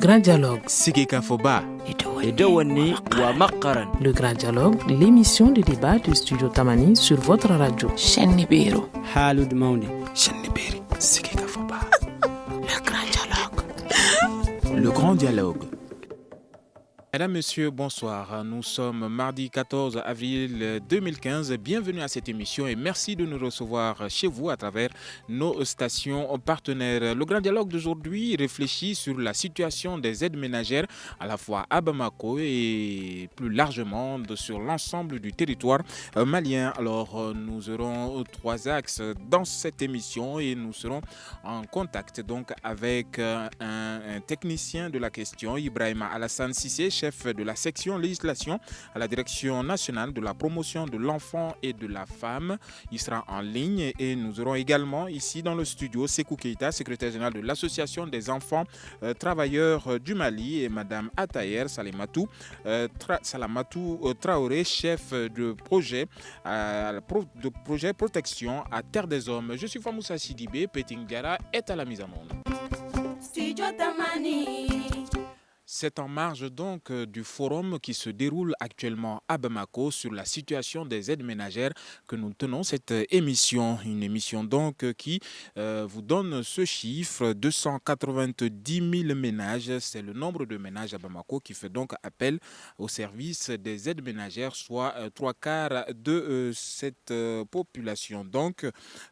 grand dialogue. Sigeka Foba. Edouani wa Makaran. Le grand dialogue, l'émission de débat du studio Tamani sur votre radio. Chenibero. Halud Mauni. Cheniberi. Sigeka Foba. Le grand dialogue. Le grand dialogue. Mesdames, Messieurs, bonsoir. Nous sommes mardi 14 avril 2015. Bienvenue à cette émission et merci de nous recevoir chez vous à travers nos stations partenaires. Le grand dialogue d'aujourd'hui réfléchit sur la situation des aides ménagères à la fois à Bamako et plus largement sur l'ensemble du territoire malien. Alors, nous aurons trois axes dans cette émission et nous serons en contact donc avec un technicien de la question, Ibrahima Alassane Sissé, chef de la section législation à la direction nationale de la promotion de l'enfant et de la femme. Il sera en ligne et nous aurons également ici dans le studio Sekou Keita, secrétaire général de l'association des enfants travailleurs du Mali, et madame Atayer Salamatou Traoré, chef de projet protection à Terre des Hommes. Je suis Famoussa Sidibé, Peting Diara est à la mise en onde. C'est en marge donc du forum qui se déroule actuellement à Bamako sur la situation des aides ménagères que nous tenons cette émission. Une émission donc qui vous donne ce chiffre, 290 000 ménages. C'est le nombre de ménages à Bamako qui fait donc appel au service des aides ménagères, soit trois quarts de cette population. Donc,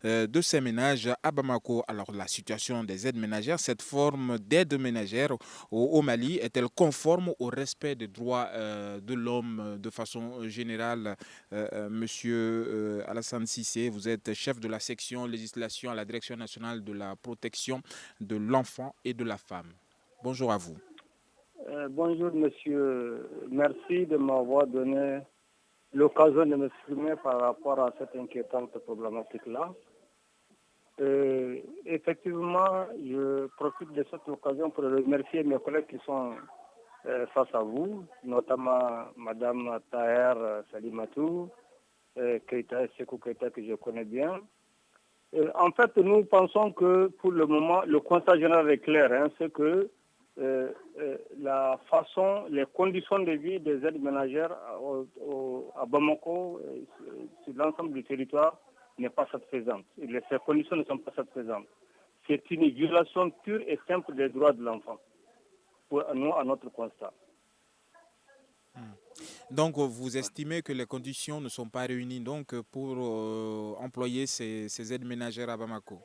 de ces ménages à Bamako. Alors, la situation des aides ménagères, cette forme d'aide ménagère au Mali, est-elle conforme au respect des droits de l'homme de façon générale? Monsieur Alassane Sissé, vous êtes chef de la section législation à la direction nationale de la protection de l'enfant et de la femme. Bonjour à vous. Bonjour monsieur, merci de m'avoir donné l'occasion de m'exprimer par rapport à cette inquiétante problématique-là. Effectivement, je profite de cette occasion pour remercier mes collègues qui sont face à vous, notamment Madame Taher Salamatou, Keita, Sekou Keita, que je connais bien. En fait, nous pensons que pour le moment, le constat général est clair, c'est que la façon, les conditions de vie des aides ménagères à Bamako, sur l'ensemble du territoire, n'est pas satisfaisante. Ces conditions ne sont pas satisfaisantes. C'est une violation pure et simple des droits de l'enfant, pour nous, à notre constat. Donc, vous estimez que les conditions ne sont pas réunies donc, pour employer ces aides ménagères à Bamako?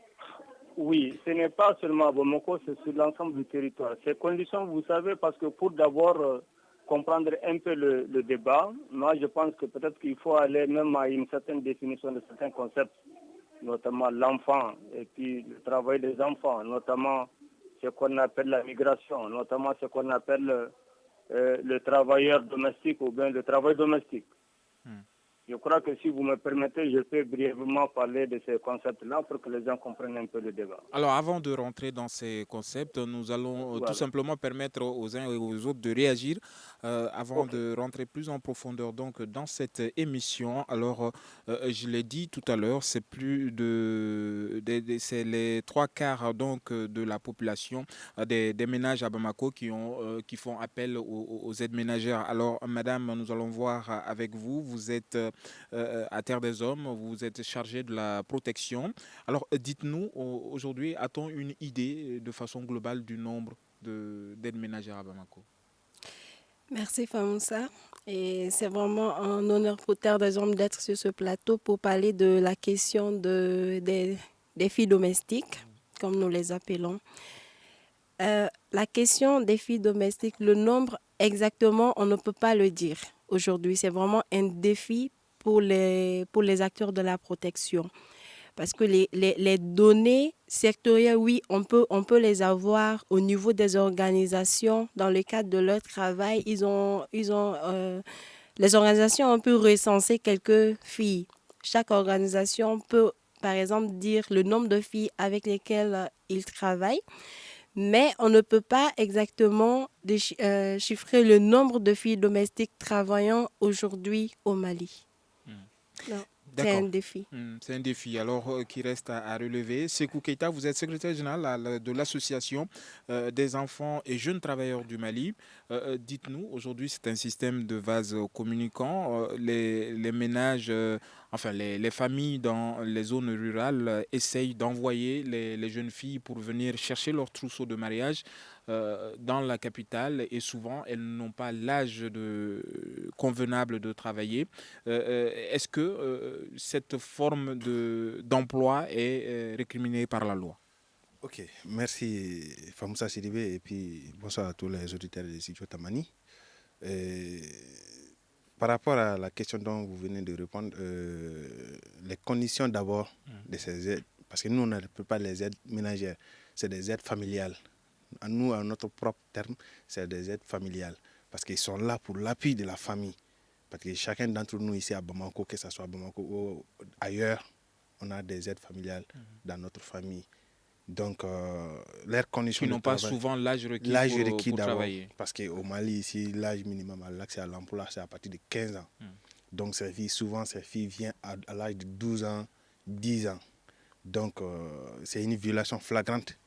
Oui, ce n'est pas seulement à Bamako, c'est sur l'ensemble du territoire. Ces conditions, vous savez, parce que pour d'abord comprendre un peu le débat, moi je pense que peut-être qu'il faut aller même à une certaine définition de certains concepts, notamment l'enfant et puis le travail des enfants, notamment ce qu'on appelle la migration, notamment ce qu'on appelle le travailleur domestique ou bien le travail domestique. Je crois que si vous me permettez, je peux brièvement parler de ces concepts-là pour que les gens comprennent un peu le débat. Alors, avant de rentrer dans ces concepts, nous allons tout simplement permettre aux uns et aux autres de réagir avant de rentrer plus en profondeur donc, dans cette émission. Alors, je l'ai dit tout à l'heure, c'est c'est les trois quarts donc, de la population des ménages à Bamako qui font appel aux aides ménagères. Alors, madame, nous allons voir avec vous. Vous êtes à Terre des Hommes, vous êtes chargé de la protection. Alors, dites-nous, aujourd'hui, a-t-on une idée de façon globale du nombre d'aides ménagères à Bamako? Merci Famoussa. Et c'est vraiment un honneur pour Terre des Hommes d'être sur ce plateau pour parler de la question des filles domestiques, comme nous les appelons. La question des filles domestiques, le nombre exactement, on ne peut pas le dire aujourd'hui. C'est vraiment un défi pour les acteurs de la protection. Parce que les données sectorielles, oui, on peut les avoir au niveau des organisations. Dans le cadre de leur travail, les organisations ont pu recenser quelques filles. Chaque organisation peut, par exemple, dire le nombre de filles avec lesquelles ils travaillent. Mais on ne peut pas exactement chiffrer le nombre de filles domestiques travaillant aujourd'hui au Mali. Non. C'est un défi. C'est un défi alors qui reste à relever. Sékou Keita, vous êtes secrétaire général de l'association des enfants et jeunes travailleurs du Mali. Dites-nous, aujourd'hui c'est un système de vases communicants. Les ménages, enfin les familles dans les zones rurales essayent d'envoyer les jeunes filles pour venir chercher leur trousseau de mariage dans la capitale et souvent elles n'ont pas l'âge convenable de travailler. Est-ce que cette forme d'emploi est récriminée par la loi? Ok, merci Famoussa Sidibé et puis bonsoir à tous les auditeurs de Studio Tamani. Par rapport à la question dont vous venez de répondre, les conditions d'abord de ces aides, parce que nous on ne peut pas les aides ménagères, c'est des aides familiales. À nous, à notre propre terme, c'est des aides familiales. Parce qu'ils sont là pour l'appui de la famille. Parce que chacun d'entre nous ici à Bamako, que ce soit à Bamako ou ailleurs, on a des aides familiales dans notre famille. Donc, leurs conditions qui n'ont pas souvent l'âge requis pour travailler. Parce qu'au Mali, ici, l'âge minimum à l'accès à l'emploi, c'est à partir de 15 ans. Donc, souvent, ces filles viennent à l'âge de 12 ans, 10 ans. Donc, c'est une violation flagrante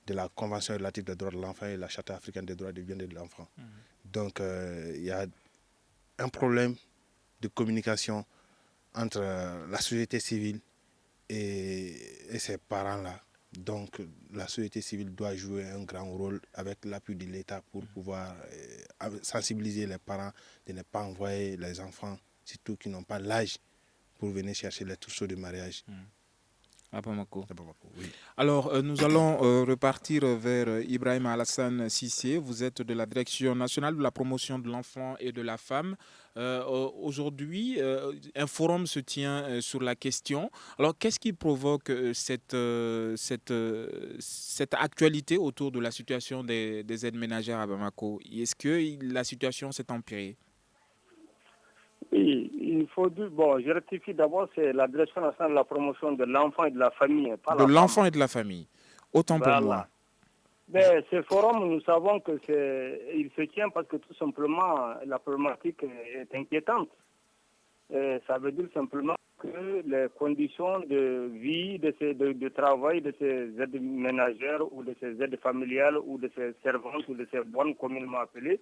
de la Convention relative des droits de l'enfant et la Charte africaine des droits de bien-être de l'enfant. Donc, il y a un problème de communication entre la société civile et ces parents-là. Donc, la société civile doit jouer un grand rôle avec l'appui de l'État pour pouvoir sensibiliser les parents de ne pas envoyer les enfants, surtout qui n'ont pas l'âge pour venir chercher les trousseaux de mariage. À Bamako. Oui. Alors, nous allons repartir vers Ibrahim Alassane Sissé. Vous êtes de la Direction nationale de la promotion de l'enfant et de la femme. Aujourd'hui, un forum se tient sur la question. Alors, qu'est-ce qui provoque cette actualité autour de la situation des aides ménagères à Bamako? Est-ce que la situation s'est empirée? Oui, il faut dire, bon, je rectifie d'abord, c'est la Direction nationale de la promotion de l'enfant et de la famille. Pas de l'enfant et de la famille. Autant pour moi. Mais ce forum, nous savons que il se tient parce que tout simplement, la problématique est inquiétante. Ça veut dire simplement que les conditions de vie, de travail de ces aides ménagères ou de ces aides familiales ou de ces servantes ou de ces bonnes communément appelées,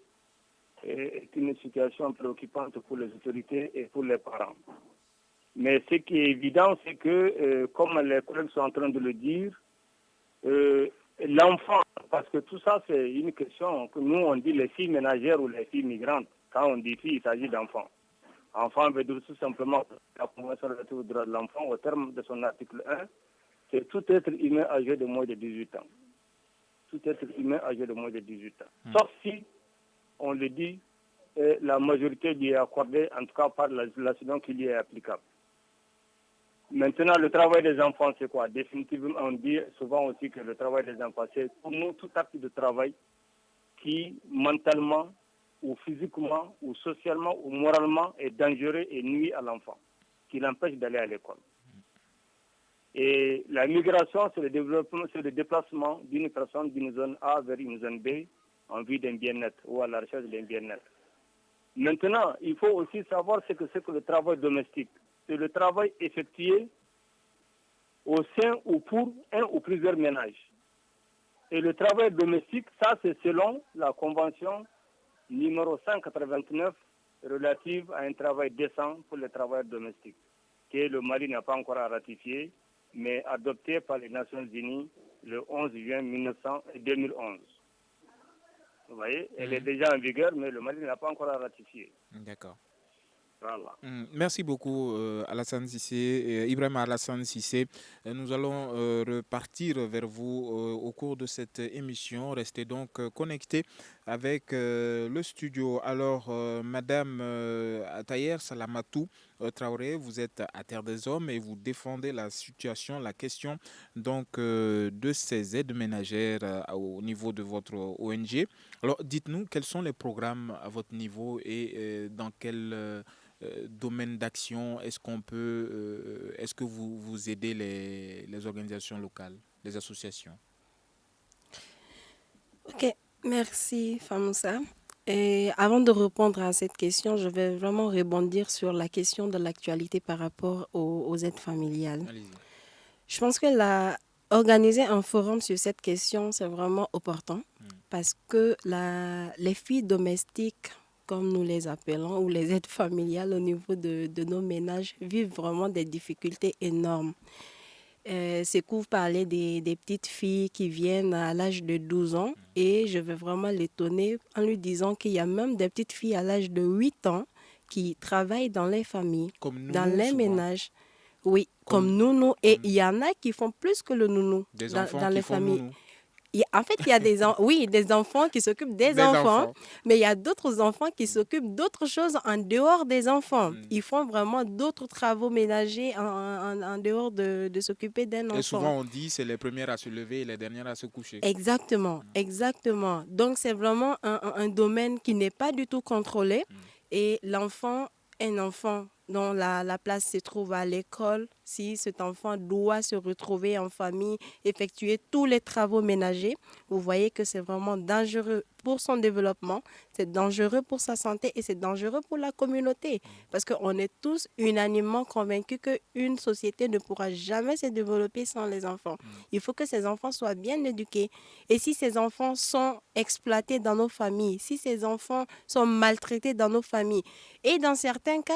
est une situation préoccupante pour les autorités et pour les parents. Mais ce qui est évident, c'est que, comme les collègues sont en train de le dire, l'enfant, parce que tout ça, c'est une question que nous, on dit les filles ménagères ou les filles migrantes. Quand on dit filles, il s'agit d'enfants. Enfant veut dire tout simplement la Convention relative aux droits de l'enfant, au terme de son article 1, c'est tout être humain âgé de moins de 18 ans. Tout être humain âgé de moins de 18 ans. Sauf si on le dit, la majorité lui est accordée, en tout cas par la législation qui lui est applicable. Maintenant, le travail des enfants, c'est quoi? Définitivement, on dit souvent aussi que le travail des enfants, c'est pour nous tout acte de travail qui, mentalement, ou physiquement, ou socialement, ou moralement, est dangereux et nuit à l'enfant, qui l'empêche d'aller à l'école. Et la migration, c'est le déplacement d'une personne d'une zone A vers une zone B, en vue d'un bien-être ou à la recherche d'un bien-être. Maintenant, il faut aussi savoir ce que c'est que le travail domestique. C'est le travail effectué au sein ou pour un ou plusieurs ménages. Et le travail domestique, ça c'est selon la convention numéro 189 relative à un travail décent pour les travailleurs domestiques, que le Mali n'a pas encore ratifié, mais adopté par les Nations Unies le 11 juin 2011. Vous voyez, elle est déjà en vigueur, mais le Mali n'a pas encore ratifié. D'accord. Voilà. Merci beaucoup Alassane Sissé, Ibrahim Alassane Sissé. Nous allons repartir vers vous au cours de cette émission. Restez donc connectés avec le studio. Alors, Madame Taher Salamatou Traoré, vous êtes à Terre des Hommes et vous défendez la situation, la question donc de ces aides ménagères au niveau de votre ONG. Alors, dites-nous quels sont les programmes à votre niveau et dans quel domaine d'action est-ce que vous aidez les organisations locales, les associations? Ok, merci Famoussa. Et avant de répondre à cette question, je vais vraiment rebondir sur la question de l'actualité par rapport aux aides familiales. Allez-y. Je pense que organiser un forum sur cette question, c'est vraiment opportun parce que les filles domestiques, comme nous les appelons, ou les aides familiales au niveau de nos ménages, vivent vraiment des difficultés énormes. Sekou parlait des petites filles qui viennent à l'âge de 12 ans et je vais vraiment l'étonner en lui disant qu'il y a même des petites filles à l'âge de 8 ans qui travaillent dans les familles, Comme nous, dans les souvent. ménages. Oui, comme nounou. Et il y en a qui font plus que le nounou Des dans enfants les qui font familles. nounou. En fait, il y a des enfants qui s'occupent des enfants, mais il y a d'autres enfants qui s'occupent d'autres choses en dehors des enfants. Ils font vraiment d'autres travaux ménagers en dehors de s'occuper d'un enfant. Et souvent, on dit c'est les premières à se lever et les dernières à se coucher. Exactement, exactement. Donc, c'est vraiment un domaine qui n'est pas du tout contrôlé. Et un enfant dont la place se trouve à l'école, si cet enfant doit se retrouver en famille, effectuer tous les travaux ménagers, vous voyez que c'est vraiment dangereux pour son développement, c'est dangereux pour sa santé et c'est dangereux pour la communauté. Parce qu'on est tous unanimement convaincus qu'une société ne pourra jamais se développer sans les enfants. Il faut que ces enfants soient bien éduqués. Et si ces enfants sont exploités dans nos familles, si ces enfants sont maltraités dans nos familles, et dans certains cas,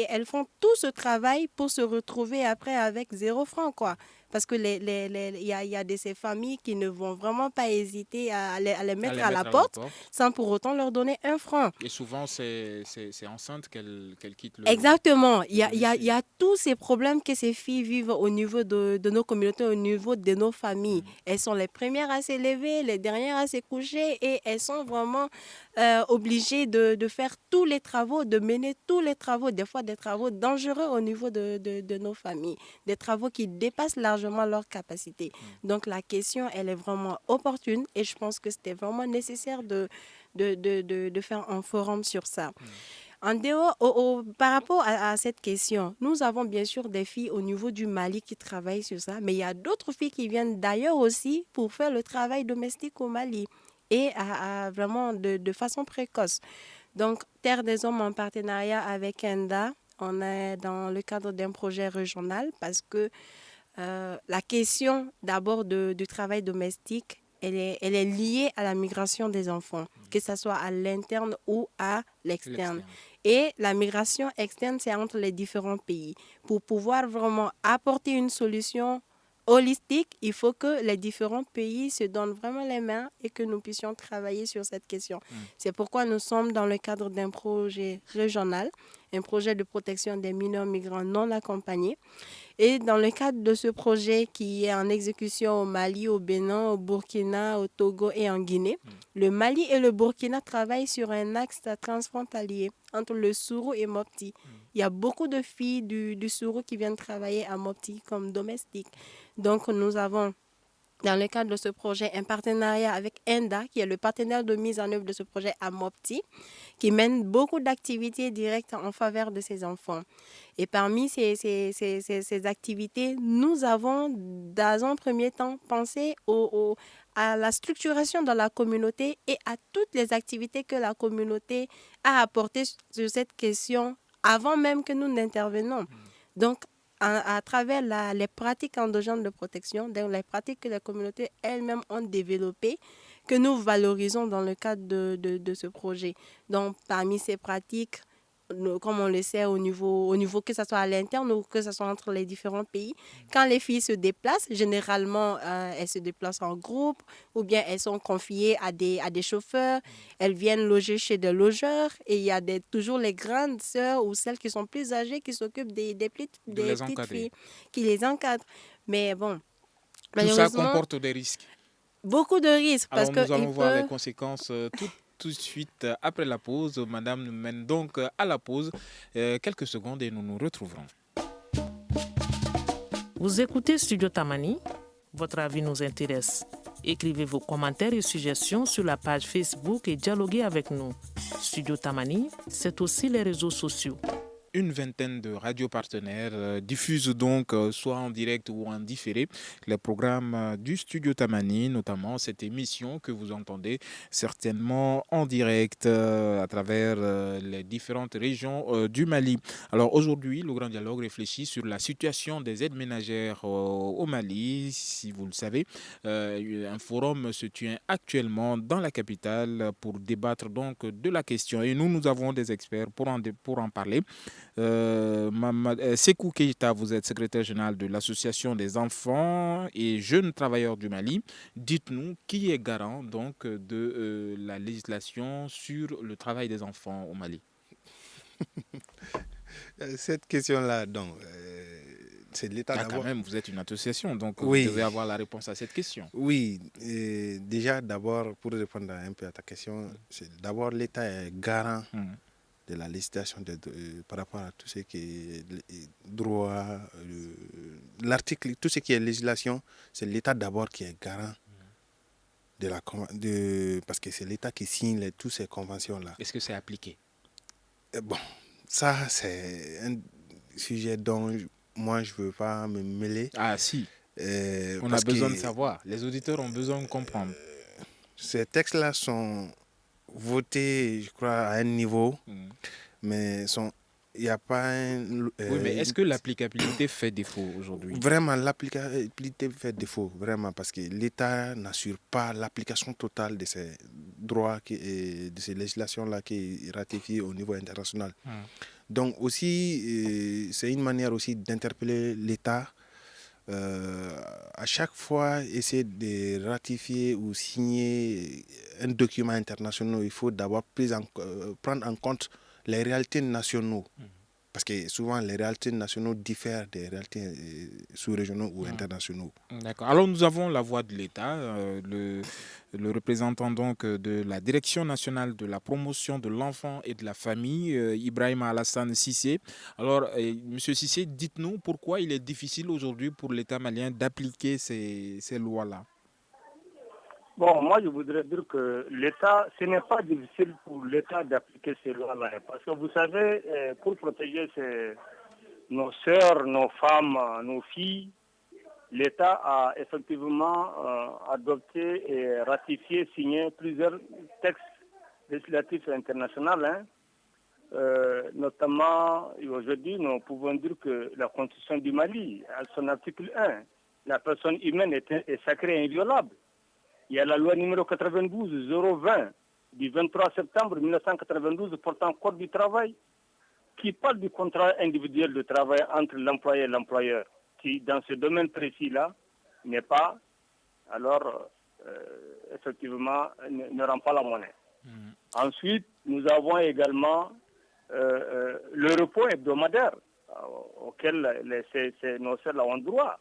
elles font tout ce travail pour se retrouver après avec 0 franc, quoi. Parce que il y a de ces familles qui ne vont vraiment pas hésiter à les mettre à la porte sans pour autant leur donner 1 franc. Et souvent, c'est enceinte qu'elle quitte le... Exactement. Il y a tous ces problèmes que ces filles vivent au niveau de nos communautés, au niveau de nos familles. Elles sont les premières à s'élever, les dernières à se coucher et elles sont vraiment obligées de faire tous les travaux, de mener tous les travaux, des fois des travaux dangereux au niveau de nos familles, des travaux qui dépassent largement leur capacité. Donc la question, elle est vraiment opportune et je pense que c'était vraiment nécessaire de faire un forum sur ça. En dehors, par rapport à cette question, nous avons bien sûr des filles au niveau du Mali qui travaillent sur ça, mais il y a d'autres filles qui viennent d'ailleurs aussi pour faire le travail domestique au Mali et vraiment de façon précoce. Donc, Terre des Hommes en partenariat avec ENDA, on est dans le cadre d'un projet régional parce que la question d'abord du travail domestique, elle est liée à la migration des enfants, que ce soit à l'interne ou à l'externe. Et la migration externe, c'est entre les différents pays. Pour pouvoir vraiment apporter une solution holistique, il faut que les différents pays se donnent vraiment les mains et que nous puissions travailler sur cette question. C'est pourquoi nous sommes dans le cadre d'un projet régional, un projet de protection des mineurs migrants non accompagnés. Et dans le cadre de ce projet qui est en exécution au Mali, au Bénin, au Burkina, au Togo et en Guinée, le Mali et le Burkina travaillent sur un axe transfrontalier entre le Sourou et Mopti. Il y a beaucoup de filles du Sourou qui viennent travailler à Mopti comme domestiques. Donc nous avons, dans le cadre de ce projet, un partenariat avec ENDA, qui est le partenaire de mise en œuvre de ce projet à Mopti, qui mène beaucoup d'activités directes en faveur de ces enfants. Et parmi ces activités, nous avons, dans un premier temps, pensé à la structuration de la communauté et à toutes les activités que la communauté a apportées sur cette question avant même que nous n'intervenions. Donc, à travers les pratiques endogènes de protection, donc les pratiques que les communautés elles-mêmes ont développées, que nous valorisons dans le cadre de ce projet. Donc, parmi ces pratiques, comme on le sait au niveau que ce soit à l'interne ou que ce soit entre les différents pays, quand les filles se déplacent, généralement, elles se déplacent en groupe ou bien elles sont confiées à des chauffeurs, elles viennent loger chez des logeurs et il y a toujours les grandes sœurs ou celles qui sont plus âgées qui s'occupent des petites filles, qui les encadrent. Mais bon, tout ça comporte des risques. Beaucoup de risques. Alors nous allons voir les conséquences tout de suite après la pause. Madame nous mène donc à la pause. Quelques secondes et nous nous retrouverons. Vous écoutez Studio Tamani. Votre avis nous intéresse. Écrivez vos commentaires et suggestions sur la page Facebook et dialoguez avec nous. Studio Tamani, c'est aussi les réseaux sociaux. une vingtaine de radios partenaires diffusent donc soit en direct ou en différé les programmes du Studio Tamani, notamment cette émission que vous entendez certainement en direct à travers les différentes régions du Mali. Alors aujourd'hui, le Grand Dialogue réfléchit sur la situation des aides ménagères au Mali. Si vous le savez, un forum se tient actuellement dans la capitale pour débattre donc de la question. Et nous avons des experts pour en parler. Sékou Keïta, vous êtes secrétaire général de l'Association des enfants et jeunes travailleurs du Mali. Dites-nous qui est garant donc de la législation sur le travail des enfants au Mali. Cette question-là, donc, c'est l'État d'abord. Quand même, vous êtes une association, donc oui. Vous devez avoir la réponse à cette question. Oui, déjà d'abord, pour répondre un peu à ta question, d'abord l'État est garant de la législation par rapport à tout ce qui est droit, l'article, tout ce qui est législation, c'est l'État d'abord qui est garant parce que c'est l'État qui signe toutes ces conventions-là. Est-ce que c'est appliqué? Bon, ça c'est un sujet dont moi je ne veux pas me mêler. Ah si, on a besoin de savoir, les auditeurs ont besoin de comprendre. Ces textes-là sont votés, je crois, à un niveau, mais il n'y a pas un... oui, mais est-ce que l'applicabilité fait défaut aujourd'hui? Vraiment, l'applicabilité fait défaut, vraiment, parce que l'État n'assure pas l'application totale de ces droits, de ces législations-là qui est ratifiée au niveau international. Donc aussi, c'est une manière aussi d'interpeller l'État. À chaque fois, essayer de ratifier ou signer un document international, il faut d'abord prendre en compte les réalités nationaux. Parce que souvent, les réalités nationaux diffèrent des réalités sous-régionaux ou internationaux. D'accord. Alors, nous avons la voix de l'État, le représentant donc de la Direction nationale de la promotion de l'enfant et de la famille, Ibrahima Alassane Cissé. Alors, Monsieur Cissé, dites-nous pourquoi il est difficile aujourd'hui pour l'État malien d'appliquer ces lois-là. Bon, moi je voudrais dire que l'État, ce n'est pas difficile pour l'État d'appliquer ces lois-là. Parce que vous savez, pour protéger nos sœurs, nos femmes, nos filles, l'État a effectivement adopté et ratifié, signé plusieurs textes législatifs internationaux. Notamment, aujourd'hui, nous pouvons dire que la Constitution du Mali, à son article 1, la personne humaine est sacrée et inviolable. Il y a la loi numéro 92-020 du 23 septembre 1992 portant Code du travail qui parle du contrat individuel de travail entre l'employé et l'employeur qui, dans ce domaine précis-là, n'est pas, alors, effectivement, ne rend pas la monnaie. Ensuite, nous avons également le repos hebdomadaire auquel nos sœurs ont droit.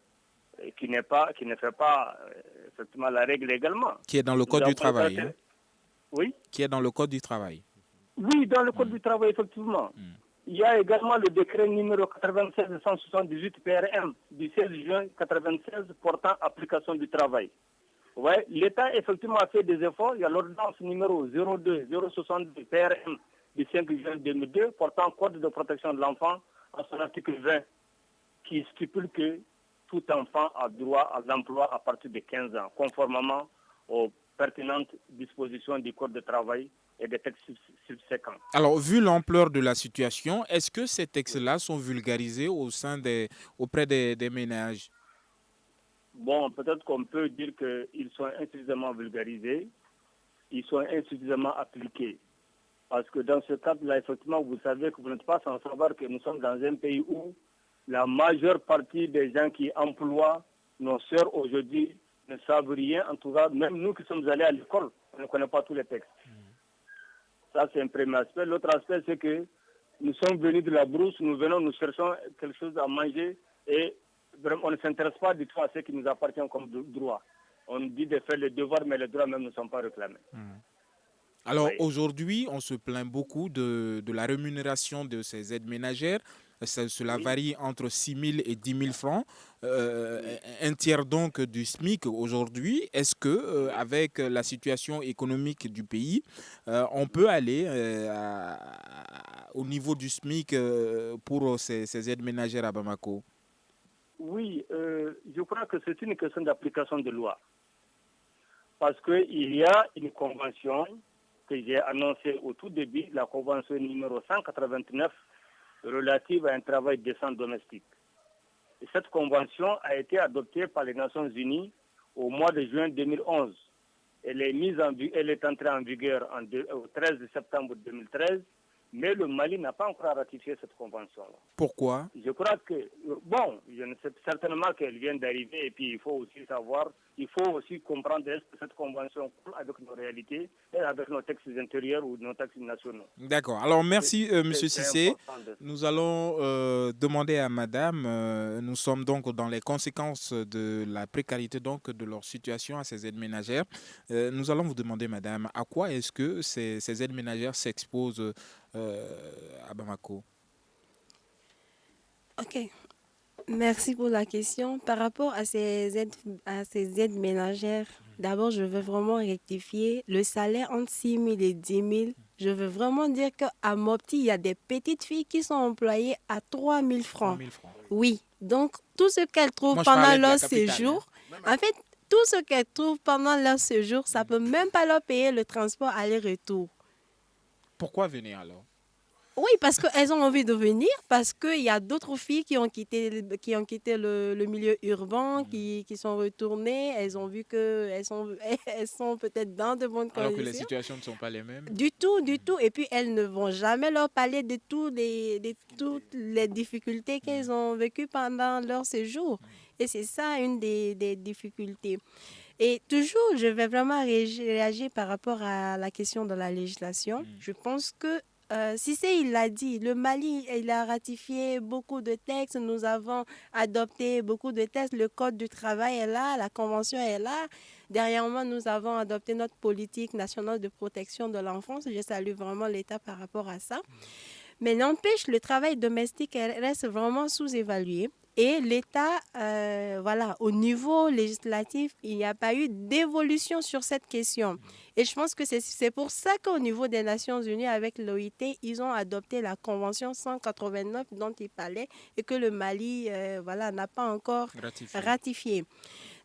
Qui ne fait pas effectivement la règle également. Qui est dans le Code du travail. Oui. Qui est dans le Code du travail. Oui, dans le Code du travail, effectivement. Il y a également le décret numéro 96-178 PRM du 16 juin 1996 portant application du travail. Ouais, l'État, effectivement, a fait des efforts. Il y a l'ordonnance numéro 02-062 PRM du 5 juin 2002 portant Code de protection de l'enfant à son article 20 qui stipule que tout enfant a droit à l'emploi à partir de 15 ans, conformément aux pertinentes dispositions du Code de travail et des textes subséquents. Alors, vu l'ampleur de la situation, est-ce que ces textes-là sont vulgarisés auprès des ménages? Bon, peut-être qu'on peut dire qu'ils sont insuffisamment vulgarisés, ils sont insuffisamment appliqués. Parce que dans ce cadre-là, effectivement, vous savez que vous n'êtes pas sans savoir que nous sommes dans un pays où la majeure partie des gens qui emploient nos sœurs aujourd'hui ne savent rien. En tout cas, même nous qui sommes allés à l'école, on ne connaît pas tous les textes. Ça, c'est un premier aspect. L'autre aspect, c'est que nous sommes venus de la brousse, nous cherchons quelque chose à manger et vraiment, on ne s'intéresse pas du tout à ce qui nous appartient comme droit. On dit de faire les devoirs, mais les droits même ne sont pas réclamés. Alors aujourd'hui, on se plaint beaucoup de la rémunération de ces aides ménagères. Cela varie entre 6 000 et 10 000 francs, un tiers donc du SMIC aujourd'hui. Est-ce que, avec la situation économique du pays, on peut aller au niveau du SMIC pour ces aides ménagères à Bamako? Oui, je crois que c'est une question d'application de loi. Parce qu'il y a une convention que j'ai annoncée au tout début, la convention numéro 189 relative à un travail décent domestique. Et cette convention a été adoptée par les Nations Unies au mois de juin 2011. Elle est entrée en vigueur au 13 septembre 2013, mais le Mali n'a pas encore ratifié cette convention-là. Pourquoi? Je crois que, bon, je ne sais certainement qu'elle vient d'arriver et puis il faut aussi savoir, il faut aussi comprendre est-ce que cette convention coule avec nos réalités et avec nos textes intérieurs ou nos textes nationaux. D'accord. Alors merci M. Cissé. Nous allons demander à Madame, nous sommes donc dans les conséquences de la précarité donc de leur situation à ces aides ménagères. Nous allons vous demander, Madame, à quoi est-ce que ces aides ménagères s'exposent à Bamako? Ok, merci pour la question. Par rapport à ces aides ménagères, d'abord, je veux vraiment rectifier le salaire entre 6 000 et 10 000. Je veux vraiment dire qu'à Mopti, il y a des petites filles qui sont employées à 3 000 francs. 3 000 francs. Oui, donc tout ce qu'elles trouvent pendant leur séjour, en fait, tout ce qu'elles trouvent pendant leur séjour, ça ne peut même pas leur payer le transport aller-retour. Pourquoi venir alors? Oui, parce qu'elles ont envie de venir, parce qu'il y a d'autres filles qui ont quitté le milieu urbain, qui sont retournées. Elles ont vu qu'elles sont peut-être dans de bonnes conditions. Alors que les situations ne sont pas les mêmes. Du tout. Et puis, elles ne vont jamais leur parler de toutes les difficultés qu'elles ont vécues pendant leur séjour. Et c'est ça une des difficultés. Et toujours, je vais vraiment réagir par rapport à la question de la législation. Je pense que Cissé, il l'a dit, le Mali, il a ratifié beaucoup de textes, nous avons adopté beaucoup de textes, le Code du travail est là, la Convention est là. Dernièrement, nous avons adopté notre politique nationale de protection de l'enfance. Je salue vraiment l'État par rapport à ça. Mais n'empêche, le travail domestique reste vraiment sous-évalué. Et l'État, au niveau législatif, il n'y a pas eu d'évolution sur cette question. Et je pense que c'est pour ça qu'au niveau des Nations Unies, avec l'OIT, ils ont adopté la Convention 189 dont il parlait et que le Mali n'a pas encore ratifié.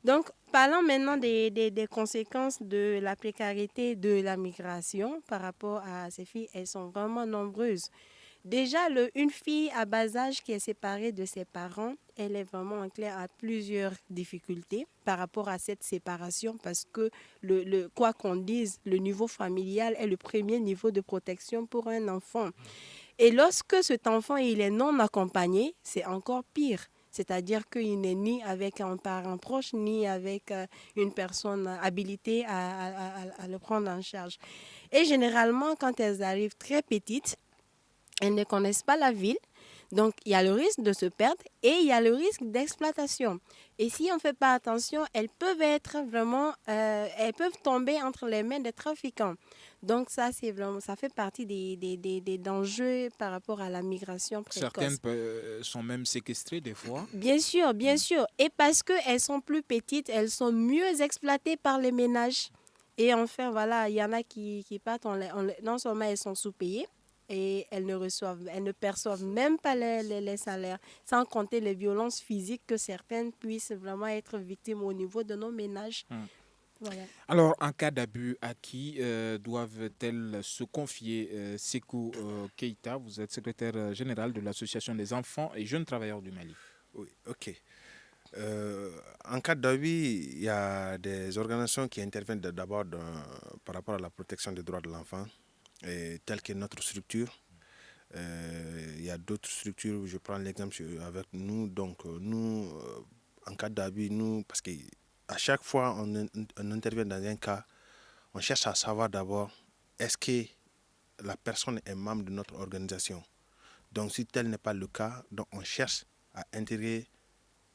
Donc, parlons maintenant des conséquences de la précarité de la migration par rapport à ces filles. Elles sont vraiment nombreuses. Déjà, une fille à bas âge qui est séparée de ses parents, elle est vraiment enclin à plusieurs difficultés par rapport à cette séparation parce que, quoi qu'on dise, le niveau familial est le premier niveau de protection pour un enfant. Et lorsque cet enfant il est non accompagné, c'est encore pire. C'est-à-dire qu'il n'est ni avec un parent proche, ni avec une personne habilitée à le prendre en charge. Et généralement, quand elles arrivent très petites, elles ne connaissent pas la ville, donc il y a le risque de se perdre et il y a le risque d'exploitation. Et si on ne fait pas attention, elles peuvent tomber entre les mains des trafiquants. Donc ça fait partie des dangers par rapport à la migration précoce. Certaines sont même séquestrées des fois. Bien sûr. Et parce qu'elles sont plus petites, elles sont mieux exploitées par les ménages. Et enfin, il y en a qui partent, non seulement elles sont sous-payées, et elles ne perçoivent même pas les salaires, sans compter les violences physiques que certaines puissent vraiment être victimes au niveau de nos ménages. Voilà. Alors, en cas d'abus, à qui doivent-elles se confier? Sékou Keïta, vous êtes secrétaire général de l'Association des enfants et jeunes travailleurs du Mali. Oui, ok. En cas d'abus, il y a des organisations qui interviennent d'abord par rapport à la protection des droits de l'enfant, telle que notre structure. Il y a d'autres structures, je prends l'exemple avec nous. Donc, nous, en cas d'abus, parce qu'à chaque fois on intervient dans un cas, on cherche à savoir d'abord est-ce que la personne est membre de notre organisation. Donc, si tel n'est pas le cas, donc on cherche à intégrer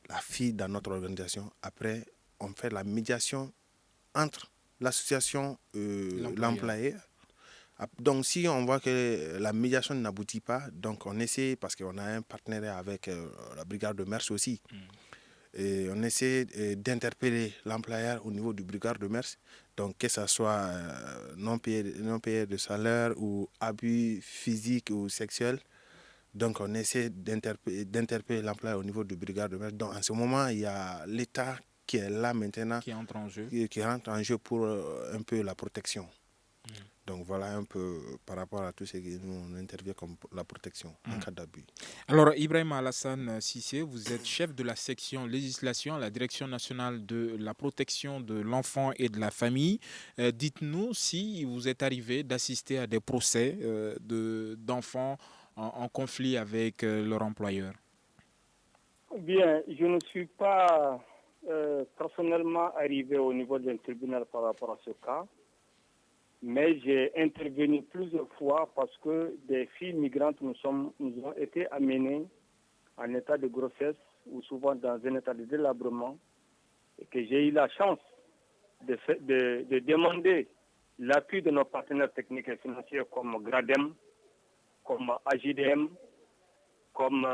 la fille dans notre organisation. Après, on fait la médiation entre l'association, l'employé. Donc, si on voit que la médiation n'aboutit pas, donc on essaie, parce qu'on a un partenariat avec la brigade de Mers aussi, et on essaie d'interpeller l'employeur au niveau du brigade de Mers, donc que ce soit non payé de salaire ou abus physique ou sexuel. Donc, on essaie d'interpeller l'employeur au niveau du brigade de Mers. Donc, en ce moment, il y a l'État qui est là maintenant, qui entre en jeu, qui rentre en jeu pour un peu la protection. Donc voilà un peu par rapport à tout ce que nous on intervient comme la protection en cas d'abus. Alors Ibrahim Alassane Cissé, vous êtes chef de la section législation à la Direction nationale de la protection de l'enfant et de la famille. Dites-nous si vous êtes arrivé d'assister à des procès d'enfants en conflit avec leur employeur. Bien, je ne suis pas personnellement arrivé au niveau d'un tribunal par rapport à ce cas. Mais j'ai intervenu plusieurs fois parce que des filles migrantes nous ont été amenées en état de grossesse ou souvent dans un état de délabrement et que j'ai eu la chance de demander l'appui de nos partenaires techniques et financiers comme GRADEM, comme AJDM, comme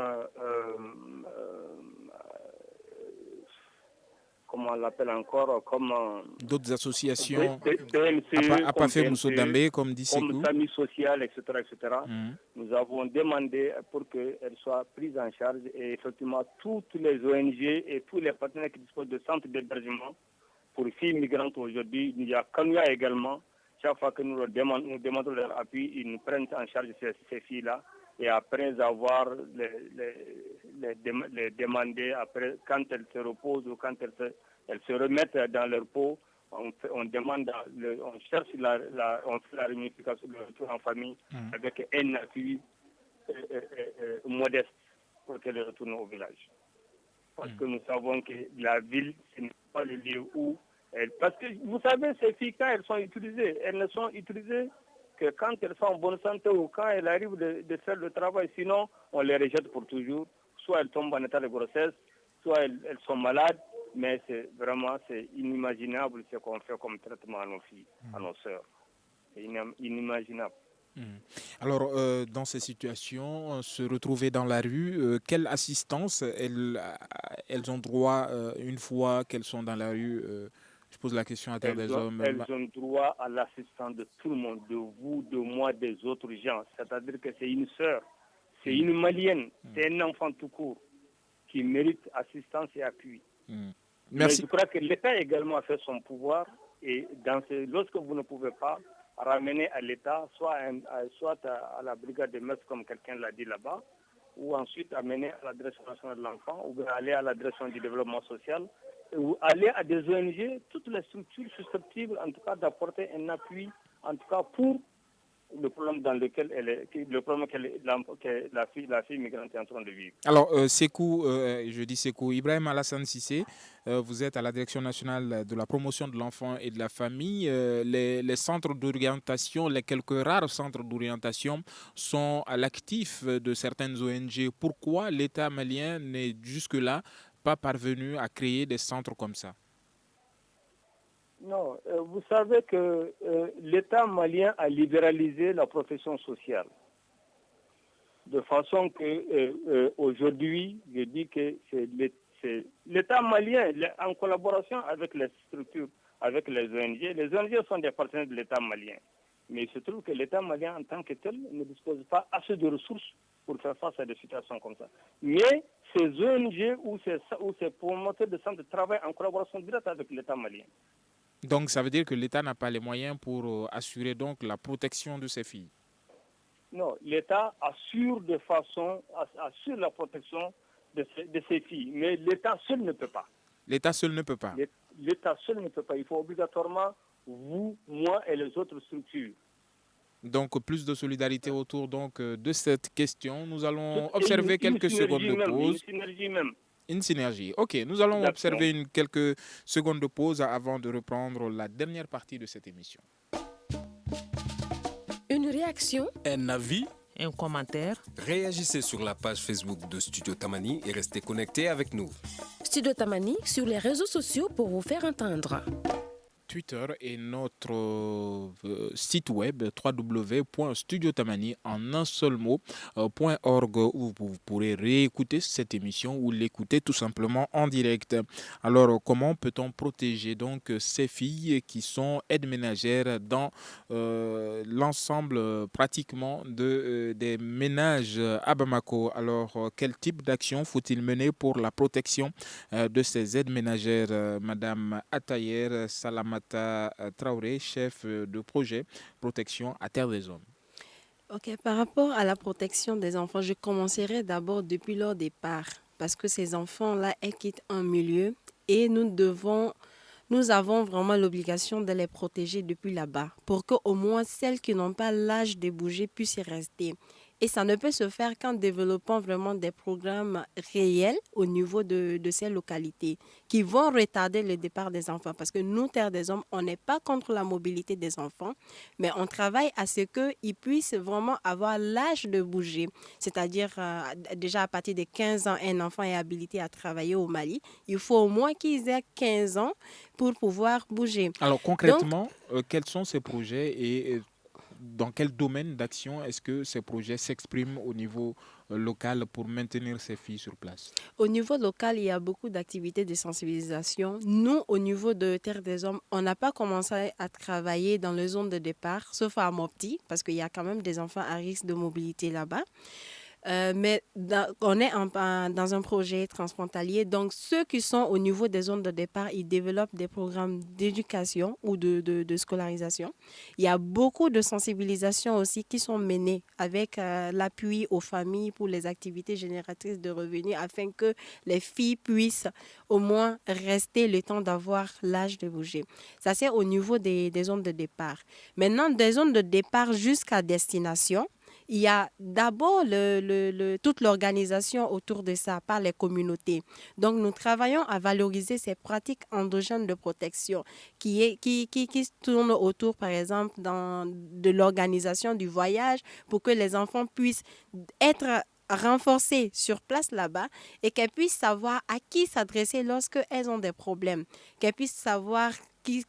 comment on l'appelle encore, comme d'autres associations, BMCE, Apafé Moussodambé, comme dit Sekou, comme Sami Social, etc. Nous avons demandé pour qu'elles soient prises en charge et effectivement toutes les ONG et tous les partenaires qui disposent de centres d'hébergement pour filles migrantes aujourd'hui, il y a Kanouya également. Chaque fois que nous demandons leur appui, ils nous prennent en charge ces filles-là. Et après avoir les demandé, après, quand elles se reposent ou quand elles se remettent dans leur peau, on demande, on cherche on fait la réunification de retour en famille avec un appui modeste pour qu'elles retournent au village. Parce que nous savons que la ville, ce n'est pas le lieu où parce que vous savez, ces filles, quand elles sont utilisées, elles ne sont utilisées que quand elles sont en bonne santé ou quand elles arrivent de faire le travail. Sinon, on les rejette pour toujours. Soit elles tombent en état de grossesse, soit elles sont malades. Mais c'est inimaginable ce qu'on fait comme traitement à nos filles, à nos sœurs. C'est inimaginable. Alors, dans ces situations, se retrouver dans la rue, quelle assistance elles ont droit une fois qu'elles sont dans la rue je pose la question à terre des hommes. Elles ont droit à l'assistance de tout le monde, de vous, de moi, des autres gens. C'est-à-dire que c'est une sœur, c'est une malienne, c'est un enfant tout court qui mérite assistance et appui. Merci. Mais je crois que l'État également a fait son pouvoir et lorsque vous ne pouvez pas ramener à l'État, soit à la brigade de Metz comme quelqu'un l'a dit là-bas, ou ensuite amener à la direction nationale de l'enfant, ou bien aller à la direction du développement social, ou aller à des ONG, toutes les structures susceptibles en tout cas d'apporter un appui, en tout cas pour le problème dans lequel que la fille migrante est en train de vivre. Alors, Sekou, je dis Sekou, Ibrahim Alassane Cissé, vous êtes à la Direction nationale de la promotion de l'enfant et de la famille. Les centres d'orientation, les quelques rares centres d'orientation sont à l'actif de certaines ONG. Pourquoi l'État malien n'est jusque-là pas parvenu à créer des centres comme ça? Non, vous savez que l'État malien a libéralisé la profession sociale. De façon que aujourd'hui, je dis que c'est l'État malien, en collaboration avec les structures, avec les ONG. Les ONG sont des partenaires de l'État malien. Mais il se trouve que l'État malien en tant que tel ne dispose pas assez de ressources pour faire face à des situations comme ça. Mais ces ONG ou ces promoteurs de centres travaillent en collaboration directe avec l'État malien. Donc ça veut dire que l'État n'a pas les moyens pour assurer donc la protection de ces filles? Non, l'État assure la protection de ces filles, mais l'État seul ne peut pas. L'État seul ne peut pas? L'État seul ne peut pas. Il faut obligatoirement vous, moi et les autres structures. Donc plus de solidarité autour de cette question. Nous allons observer quelques secondes de pause. Une synergie même. Une synergie. Ok, nous allons observer quelques secondes de pause avant de reprendre la dernière partie de cette émission. Une réaction, un avis, un commentaire. Réagissez sur la page Facebook de Studio Tamani et restez connectés avec nous. Studio Tamani sur les réseaux sociaux pour vous faire entendre. Twitter et notre site web www.studiotamani en un seul mot.org où vous pourrez réécouter cette émission ou l'écouter tout simplement en direct. Alors, comment peut-on protéger donc ces filles qui sont aides ménagères dans l'ensemble pratiquement des ménages à Bamako? Alors, quel type d'action faut-il mener pour la protection de ces aides ménagères? Madame Atayer Salamata Traoré, chef de projet protection à Terre des Hommes. Ok, par rapport à la protection des enfants, je commencerai d'abord depuis leur départ, parce que ces enfants-là, elles quittent un milieu et nous avons vraiment l'obligation de les protéger depuis là-bas, pour qu'au moins celles qui n'ont pas l'âge de bouger puissent y rester. Et ça ne peut se faire qu'en développant vraiment des programmes réels au niveau de ces localités qui vont retarder le départ des enfants. Parce que nous, Terre des Hommes, on n'est pas contre la mobilité des enfants, mais on travaille à ce qu'ils puissent vraiment avoir l'âge de bouger. C'est-à-dire, déjà à partir de 15 ans, un enfant est habilité à travailler au Mali. Il faut au moins qu'ils aient 15 ans pour pouvoir bouger. Alors concrètement, quels sont ces projets et dans quel domaine d'action est-ce que ces projets s'expriment au niveau local pour maintenir ces filles sur place? Au niveau local, il y a beaucoup d'activités de sensibilisation. Nous, au niveau de Terre des Hommes, on n'a pas commencé à travailler dans les zones de départ, sauf à Mopti, parce qu'il y a quand même des enfants à risque de mobilité là-bas. Mais on est dans un projet transfrontalier. Donc, ceux qui sont au niveau des zones de départ, ils développent des programmes d'éducation ou de scolarisation. Il y a beaucoup de sensibilisation aussi qui sont menées avec l'appui aux familles pour les activités génératrices de revenus afin que les filles puissent au moins rester le temps d'avoir l'âge de bouger. Ça, c'est au niveau des zones de départ. Maintenant, des zones de départ jusqu'à destination, il y a d'abord toute l'organisation autour de ça par les communautés. Donc, nous travaillons à valoriser ces pratiques endogènes de protection qui tournent autour, par exemple, de l'organisation du voyage pour que les enfants puissent être renforcées sur place là-bas et qu'elles puissent savoir à qui s'adresser lorsqu'elles ont des problèmes, qu'elles puissent savoir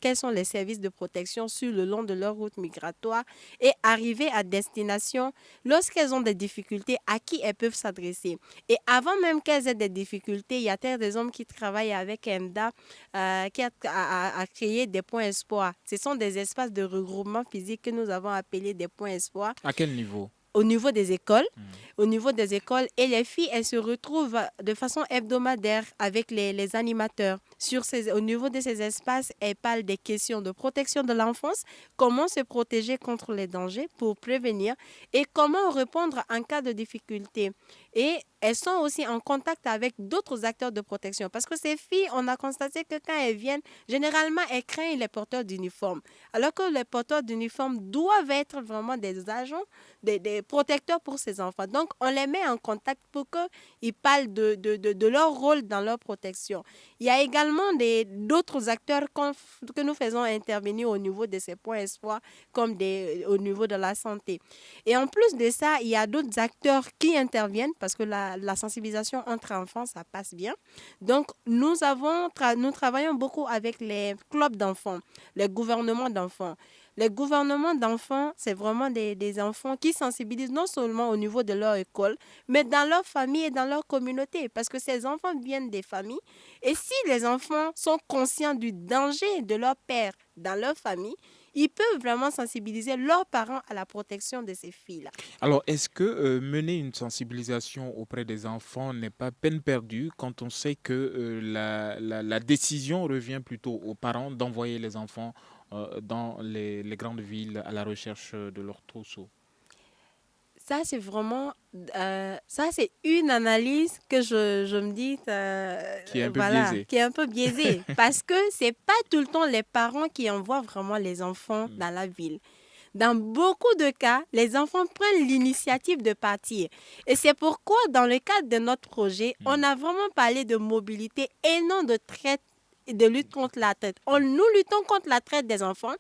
quels sont les services de protection sur le long de leur route migratoire et arriver à destination lorsqu'elles ont des difficultés, à qui elles peuvent s'adresser. Et avant même qu'elles aient des difficultés, il y a Terre des Hommes qui travaille avec EMDA qui a créé des points espoirs. Ce sont des espaces de regroupement physique que nous avons appelés des points espoirs. À quel niveau? Au niveau des écoles. Au niveau des écoles. Et les filles, elles se retrouvent de façon hebdomadaire avec les animateurs. Au niveau de ces espaces, elles parlent des questions de protection de l'enfance, comment se protéger contre les dangers pour prévenir et comment répondre en cas de difficulté. Et elles sont aussi en contact avec d'autres acteurs de protection. Parce que ces filles, on a constaté que quand elles viennent, généralement, elles craignent les porteurs d'uniforme. Alors que les porteurs d'uniforme doivent être vraiment des agents, des protecteurs pour ces enfants. Donc, on les met en contact pour qu'ils parlent de leur rôle dans leur protection. Il y a également d'autres acteurs que nous faisons intervenir au niveau de ces points espoirs, comme au niveau de la santé. Et en plus de ça, il y a d'autres acteurs qui interviennent parce que la sensibilisation entre enfants, ça passe bien. Donc, nous travaillons beaucoup avec les clubs d'enfants, les gouvernements d'enfants. Les gouvernements d'enfants, c'est vraiment des enfants qui sensibilisent non seulement au niveau de leur école, mais dans leur famille et dans leur communauté. Parce que ces enfants viennent des familles. Et si les enfants sont conscients du danger de leur père dans leur famille, ils peuvent vraiment sensibiliser leurs parents à la protection de ces filles-là. Alors, est-ce que mener une sensibilisation auprès des enfants n'est pas peine perdue quand on sait que la décision revient plutôt aux parents d'envoyer les enfants dans les grandes villes à la recherche de leur trousseau? Ça, c'est vraiment... ça, c'est une analyse que je me dis... qui est un peu biaisée. Qui est un peu biaisée. Parce que ce n'est pas tout le temps les parents qui envoient vraiment les enfants dans la ville. Dans beaucoup de cas, les enfants prennent l'initiative de partir. Et c'est pourquoi, dans le cadre de notre projet, on a vraiment parlé de mobilité et non de traite de lutte contre la traite. Nous luttons contre la traite des enfants,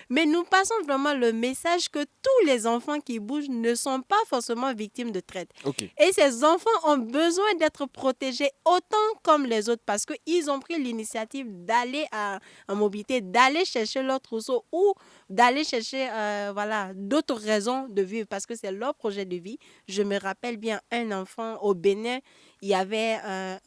mais nous passons vraiment le message que tous les enfants qui bougent ne sont pas forcément victimes de traite. Okay. Et ces enfants ont besoin d'être protégés autant comme les autres parce qu'ils ont pris l'initiative d'aller en mobilité, d'aller chercher leur trousseau ou d'aller chercher d'autres raisons de vivre parce que c'est leur projet de vie. Je me rappelle bien un enfant au Bénin, il y avait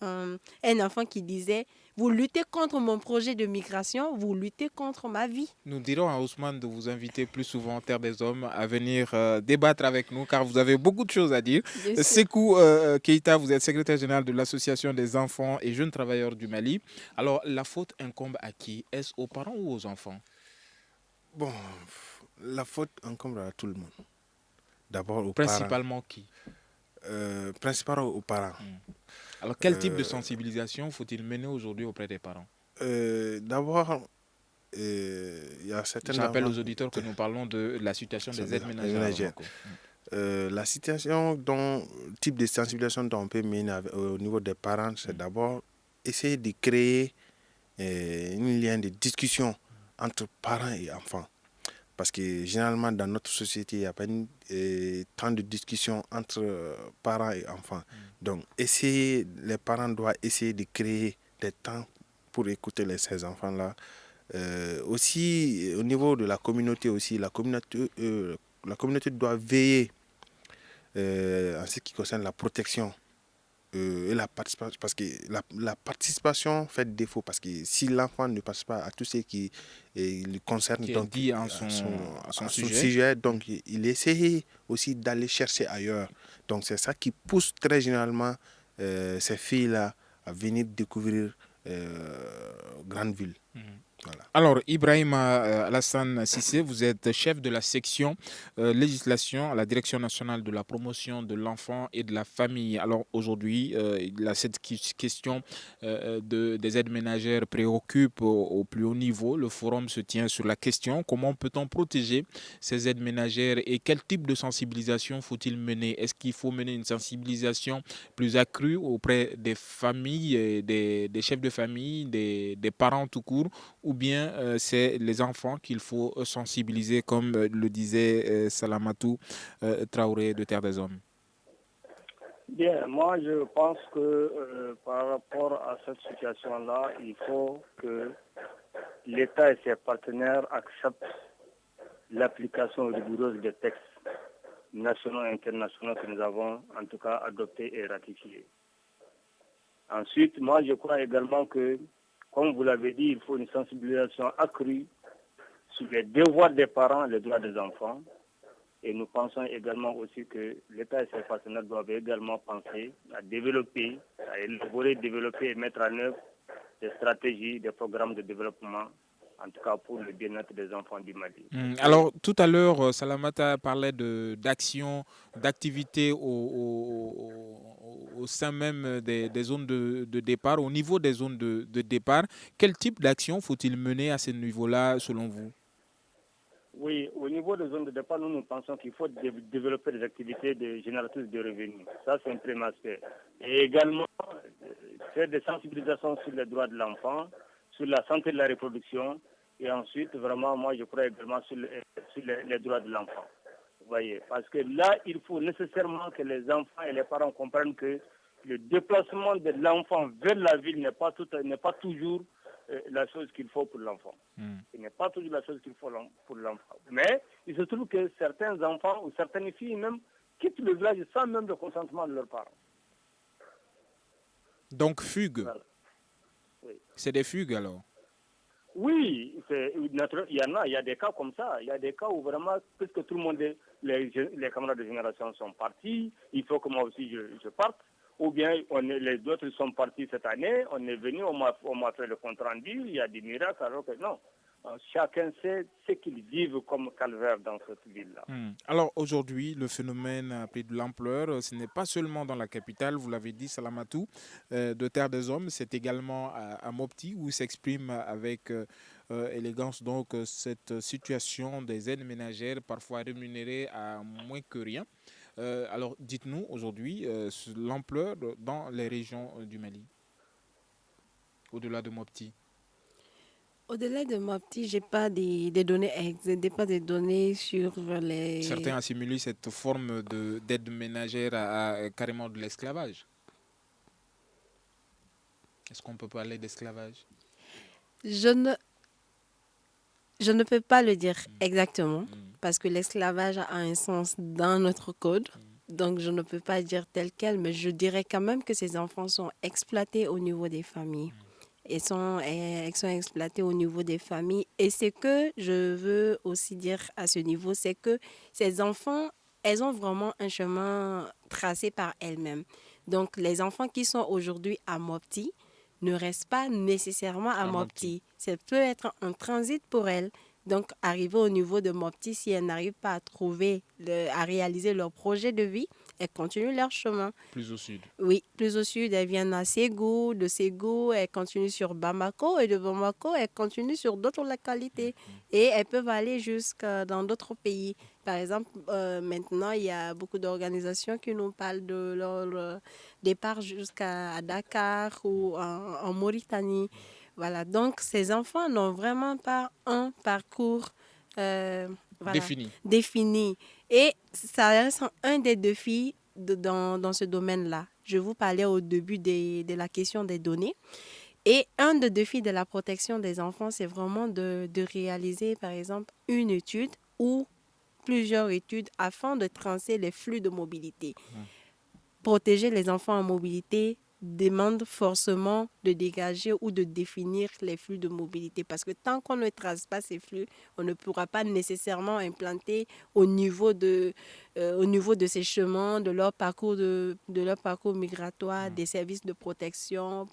un enfant qui disait: vous luttez contre mon projet de migration, vous luttez contre ma vie. Nous dirons à Ousmane de vous inviter plus souvent en Terre des Hommes à venir débattre avec nous car vous avez beaucoup de choses à dire. Sékou Keïta, vous êtes secrétaire général de l'Association des enfants et jeunes travailleurs du Mali. Alors, la faute incombe à qui? Est-ce aux parents ou aux enfants? Bon, la faute incombe à tout le monde. D'abord aux Principalement parents. Qui? Principalement aux parents. Alors, quel type de sensibilisation faut-il mener aujourd'hui auprès des parents? D'abord, il y a certaines... Je rappelle aux auditeurs que nous parlons de la situation des aides ménagères. La situation, le type de sensibilisation dont on peut mener au niveau des parents, c'est d'abord essayer de créer un lien de discussion entre parents et enfants. Parce que généralement, dans notre société, il n'y a pas tant de discussions entre parents et enfants. Donc, les parents doivent essayer de créer des temps pour écouter ces enfants-là. Aussi, au niveau de la communauté, la communauté doit veiller en ce qui concerne la protection et la participation, parce que la participation fait défaut, parce que si l'enfant ne passe pas à tout ce qui le concerne, qui donc, dit à son sujet, donc il essaie aussi d'aller chercher ailleurs. Donc c'est ça qui pousse très généralement ces filles-là à venir découvrir grande ville. Voilà. Alors, Ibrahima Alassane Sissé, vous êtes chef de la section législation à la Direction nationale de la promotion de l'enfant et de la famille. Alors, aujourd'hui, cette question des aides ménagères préoccupe au plus haut niveau. Le forum se tient sur la question: comment peut-on protéger ces aides ménagères et quel type de sensibilisation faut-il mener? Est-ce qu'il faut mener une sensibilisation plus accrue auprès des familles, des chefs de famille, des parents tout court, ou bien c'est les enfants qu'il faut sensibiliser, comme le disait Salamatou Traoré de Terre des Hommes? Bien, moi je pense que par rapport à cette situation-là, il faut que l'État et ses partenaires acceptent l'application rigoureuse des textes nationaux et internationaux que nous avons en tout cas adoptés et ratifiés. Ensuite, moi je crois également que, comme vous l'avez dit, il faut une sensibilisation accrue sur les devoirs des parents, les droits des enfants. Et nous pensons également aussi que l'État et ses partenaires doivent également penser à développer, à élaborer, développer et mettre en œuvre des stratégies, des programmes de développement, en tout cas pour le bien-être des enfants du Mali. Alors, tout à l'heure, Salamata parlait d'actions, d'activités au sein même des zones de départ, au niveau des zones de départ. Quel type d'action faut-il mener à ce niveau-là, selon vous? Oui, au niveau des zones de départ, nous pensons qu'il faut développer des activités génératrices de revenus. Ça, c'est un premier aspect. Et également, faire des sensibilisations sur les droits de l'enfant, sur la santé de la reproduction, et ensuite, vraiment, moi, je crois également sur les droits de l'enfant. Vous voyez, parce que là, il faut nécessairement que les enfants et les parents comprennent que le déplacement de l'enfant vers la ville n'est pas toujours la chose qu'il faut pour l'enfant. Ce n'est pas toujours la chose qu'il faut pour l'enfant. Mais il se trouve que certains enfants ou certaines filles même quittent le village sans même le consentement de leurs parents. Donc fugue. Voilà. Oui. C'est des fugues alors? Oui, il y a des cas comme ça. Il y a des cas où vraiment, puisque tout le monde, les camarades de génération sont partis, il faut que moi aussi je parte. Ou bien les autres sont partis cette année, on est venu, on m'a fait le compte rendu, il y a des miracles, alors que non. Chacun sait ce qu'ils vivent comme calvaire dans cette ville-là. Alors aujourd'hui, le phénomène a pris de l'ampleur. Ce n'est pas seulement dans la capitale, vous l'avez dit, Salamatou, de Terre des Hommes, c'est également à Mopti où s'exprime avec élégance donc cette situation des aides ménagères, parfois rémunérées à moins que rien. Alors dites-nous aujourd'hui l'ampleur dans les régions du Mali, au-delà de Mopti. Au-delà de Mopti, j'ai pas des données pas des données sur les... Certains assimilent cette forme d'aide ménagère à carrément de l'esclavage. Est-ce qu'on peut parler d'esclavage? Je ne peux pas le dire exactement parce que l'esclavage a un sens dans notre code. Donc, je ne peux pas dire tel quel, mais je dirais quand même que ces enfants sont exploités au niveau des familles. Ils sont exploités au niveau des familles. Et ce que je veux aussi dire à ce niveau, c'est que ces enfants, elles ont vraiment un chemin tracé par elles-mêmes. Donc, les enfants qui sont aujourd'hui à Mopti ne restent pas nécessairement à Mopti. Ça peut être un transit pour elles. Donc, arriver au niveau de Mopti, si elles n'arrivent pas à réaliser leur projet de vie, elles continuent leur chemin. Plus au sud. Oui, plus au sud, elles viennent à Ségou. De Ségou, elles continuent sur Bamako. Et de Bamako, elles continuent sur d'autres localités. Et elles peuvent aller jusqu'à dans d'autres pays. Par exemple, maintenant, il y a beaucoup d'organisations qui nous parlent de leur départ jusqu'à Dakar ou en Mauritanie. Voilà, donc ces enfants n'ont vraiment pas un parcours défini. Et ça reste un des défis dans ce domaine-là. Je vous parlais au début de la question des données. Et un des défis de la protection des enfants, c'est vraiment de réaliser, par exemple, une étude ou plusieurs études afin de tracer les flux de mobilité. Protéger les enfants en mobilité demande forcément de dégager ou de définir les flux de mobilité parce que tant qu'on ne trace pas ces flux, on ne pourra pas nécessairement implanter au niveau de ces chemins, de leur parcours migratoire, des services de protection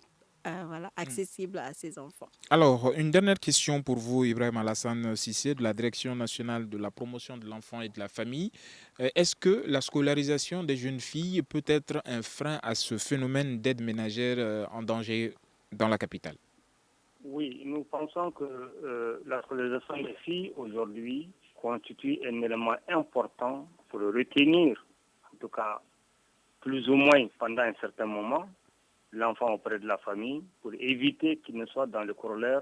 accessibles à ces enfants. Alors, une dernière question pour vous, Ibrahim Alassane Cissé, de la Direction nationale de la promotion de l'enfant et de la famille. Est-ce que la scolarisation des jeunes filles peut être un frein à ce phénomène d'aide ménagère en danger dans la capitale? Oui, nous pensons que la scolarisation des filles aujourd'hui constitue un élément important pour retenir, en tout cas plus ou moins pendant un certain moment, l'enfant auprès de la famille pour éviter qu'il ne soit dans le corollaire,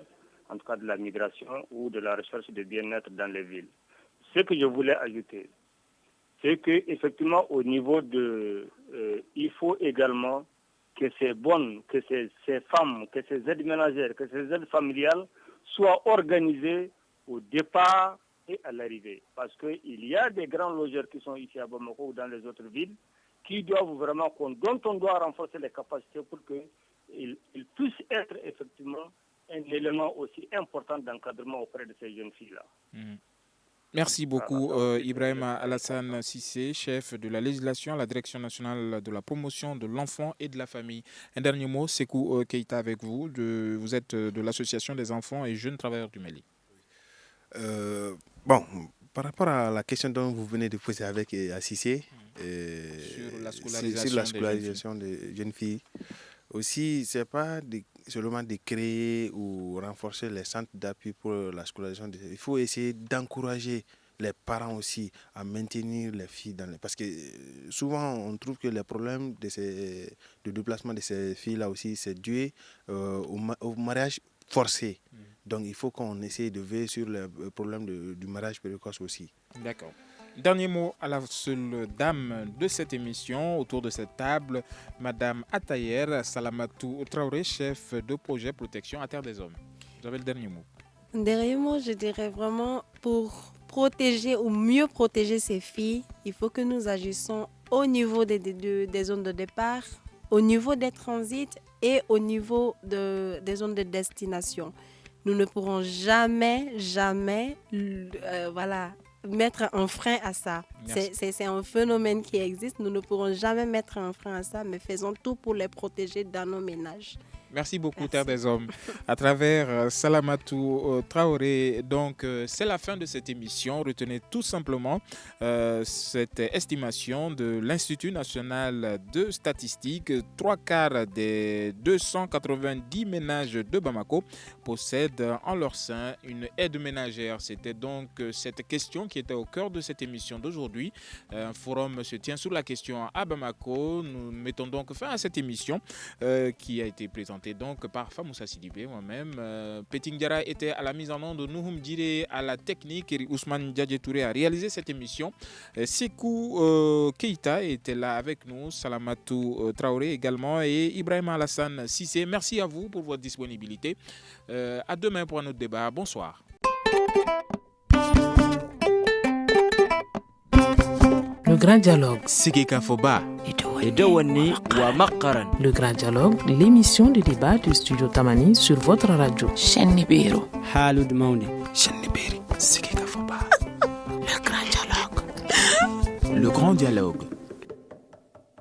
en tout cas de la migration ou de la recherche de bien-être dans les villes. Ce que je voulais ajouter, c'est qu'effectivement au niveau de... il faut également que ces bonnes, que ces femmes, que ces aides ménagères, que ces aides familiales soient organisées au départ et à l'arrivée. Parce qu'il y a des grands logeurs qui sont ici à Bamako ou dans les autres villes qui doivent vraiment, dont on doit renforcer les capacités pour qu'ils puissent être effectivement un élément aussi important d'encadrement auprès de ces jeunes filles-là. Merci beaucoup, Ibrahim Alassane Cissé, chef de la législation à la Direction nationale de la promotion de l'enfant et de la famille. Un dernier mot, Sekou Keïta avec vous. Vous êtes de l'Association des enfants et jeunes travailleurs du Mali. Par rapport à la question dont vous venez de poser avec Cissé, sur la scolarisation des jeunes filles, aussi, ce n'est pas seulement de créer ou renforcer les centres d'appui pour la scolarisation. Il faut essayer d'encourager les parents aussi à maintenir les filles parce que souvent on trouve que les problèmes de déplacement de ces filles-là aussi, c'est dû au mariage forcé. Donc il faut qu'on essaye de veiller sur le problème du mariage précoce aussi. D'accord. Dernier mot à la seule dame de cette émission, autour de cette table, Madame Atayer Salamatou Traoré, chef de projet protection à Terre des Hommes. Vous avez le dernier mot. Le dernier mot, je dirais vraiment pour protéger ou mieux protéger ces filles, il faut que nous agissons au niveau des zones de départ, au niveau des transits et au niveau des zones de destination. Nous ne pourrons jamais mettre un frein à ça. C'est un phénomène qui existe. Nous ne pourrons jamais mettre un frein à ça, mais faisons tout pour les protéger dans nos ménages. Merci beaucoup, Terre des Hommes. À travers Salamatou Traoré, donc c'est la fin de cette émission. Retenez tout simplement cette estimation de l'Institut national de statistique. 3/4 des 290 ménages de Bamako possèdent en leur sein une aide ménagère. C'était donc cette question qui était au cœur de cette émission d'aujourd'hui. Un forum se tient sur la question à Bamako. Nous mettons donc fin à cette émission qui a été présentée présenté donc par Famoussa Sidibé, moi-même. Petit Ndiara était à la mise en onde, Nouhoum Djire à la technique, et Ousmane Diadje Touré a réalisé cette émission. Sekou Keita était là avec nous, Salamatou Traoré également et Ibrahim Alassane Sissé. Merci à vous pour votre disponibilité. À demain pour un autre débat. Bonsoir. Le grand dialogue. Sigeka Foba. Edawani wa Makaran. Le grand dialogue, l'émission de débat du studio Tamani sur votre radio. Chaîne Nibiru. Halud Maundi. Chaîne Nibiri. Sigeka Foba. Le grand dialogue. Le grand dialogue.